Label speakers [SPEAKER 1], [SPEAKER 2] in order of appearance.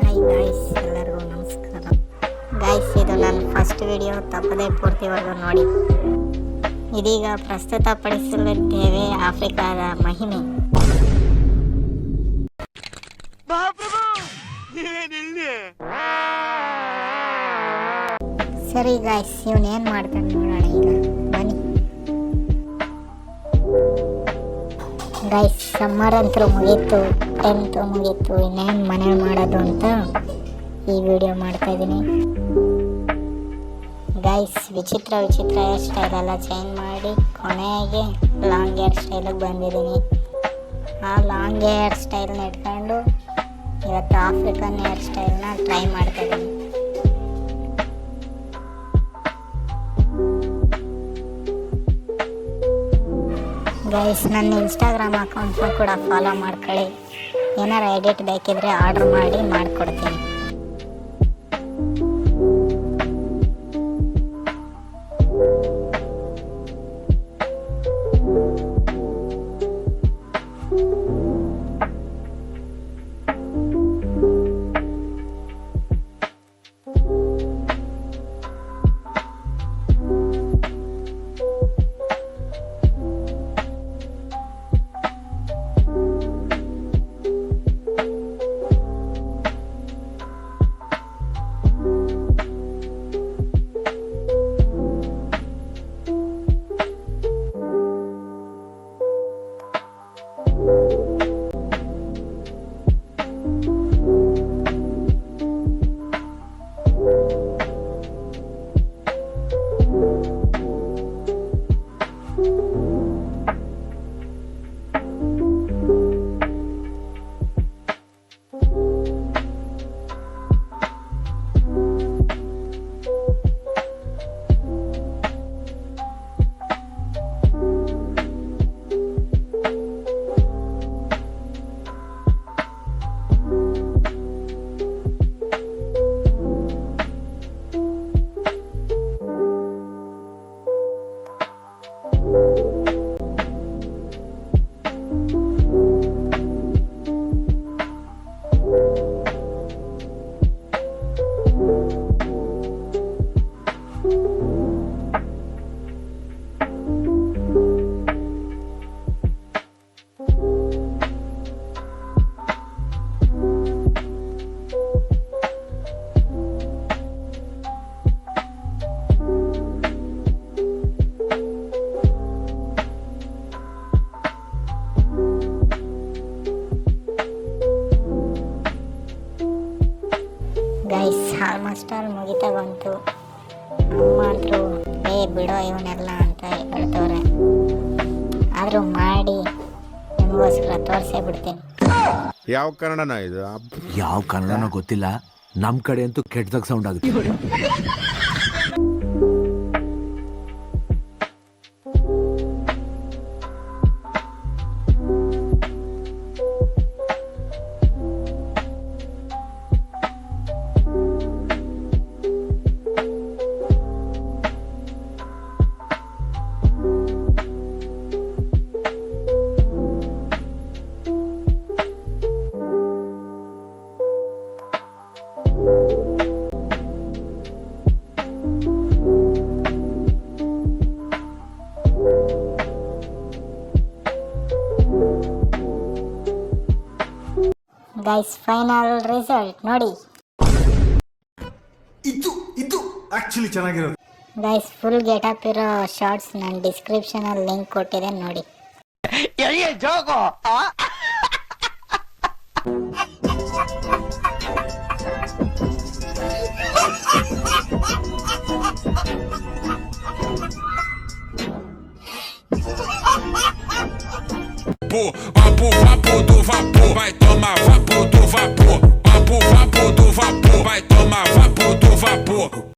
[SPEAKER 1] Hi guys, ಎಲ್ಲರಿಗೂ ನಮಸ್ಕಾರ. Guys, ಇದು ನನ್ನ ಫಸ್ಟ್ ವಿಡಿಯೋ, ತಪ್ಪದೇ ಪೂರ್ತಿವರೆಗೂ ನೋಡಿ. ಇದೀಗ ಪ್ರಸ್ತುತಪಡಿಸಲಿದ್ದೇವೆ ಆಫ್ರಿಕಾದ ಮಹಿಮೆ. ಸರಿ ಗಾಯ್ಸ್, ಇವನೇನು ಮಾಡ್ತಾನೆ ನೋಡೋಣ ಈಗ, ಬನ್ನಿ. ಗೈಸ್, ಸಮ್ಮರ್ ಅಂತೂ ಮುಗೀತು, 10th ಮುಗೀತು, ಇನ್ನೇನು ಮನೇಲಿ ಮಾಡೋದು ಅಂತ ಈ ವಿಡಿಯೋ ಮಾಡ್ತಾ ಇದ್ದೀನಿ. ಗೈಸ್, ವಿಚಿತ್ರ ಹೇರ್ ಸ್ಟೈಲೆಲ್ಲ ಚೇಂಜ್ ಮಾಡಿ ಕೊನೆಗೆ ಲಾಂಗ್ ಹೇರ್ ಸ್ಟೈಲಿಗೆ ಬಂದಿದ್ದೀನಿ. ಆ ಲಾಂಗ್ ಹೇರ್ ಸ್ಟೈಲ್ನ ಇಟ್ಕೊಂಡು ಇವತ್ತು ಆಫ್ರಿಕನ್ ಹೇರ್ ಸ್ಟೈಲ್ನ ಟ್ರೈ ಮಾಡ್ತಾ ಇದ್ದೀನಿ. ಗೈಸ್, ನನ್ನ ಇನ್ಸ್ಟಾಗ್ರಾಮ್ ಅಕೌಂಟ್ನ ಕೂಡ ಫಾಲೋ ಮಾಡ್ಕೊಳ್ಳಿ. ಏನಾರು ಎಡಿಟ್ ಬೇಕಿದ್ರೆ ಆರ್ಡರ್ ಮಾಡಿ ಮಾಡಿಕೊಡ್ತೀನಿ. ಗೈಸ್, ಆಲ್ಮೋಸ್ಟ್ ಆಲ್ ಮುಗಿತಾ ಬಂತು. ಅಮ್ಮ ಬಿಡೋ ಇವನ್ನೆಲ್ಲ ಅಂತ ಹೇಳ್ತವ್ರೆ, ಆದರೂ ಮಾಡಿ ನಿಮಗೋಸ್ಕರ ತೋರಿಸೇ ಬಿಡ್ತೀನಿ.
[SPEAKER 2] ಯಾವ ಕನ್ನಡನ ಇದು?
[SPEAKER 3] ಯಾವ ಕನ್ನಡನೋ ಗೊತ್ತಿಲ್ಲ, ನಮ್ಮ ಕಡೆ ಅಂತೂ ಕೆಟ್ಟದಾಗ ಸೌಂಡ್ ಆಗುತ್ತೆ.
[SPEAKER 1] ಗೈಸ್, ಫೈನಲ್ ರಿಸಲ್ಟ್ ನೋಡಿ.
[SPEAKER 4] ಇದು ಆಕ್ಚುಲಿ ಚೆನ್ನಾಗಿರೋದು.
[SPEAKER 1] ಗೈಸ್, ಫುಲ್ ಗೆಟಪ್ ಇರೋ ಶಾರ್ಟ್ಸ್ ನಾನು ಡಿಸ್ಕ್ರಿಪ್ಷನ್ ಅಲ್ಲಿ ಲಿಂಕ್ ಕೊಟ್ಟಿದೆ ನೋಡಿ.
[SPEAKER 5] Papo, vapor do vapor, vai tomar vapor do vapor. Papo, vapor do vapor, vai tomar vapor do vapor.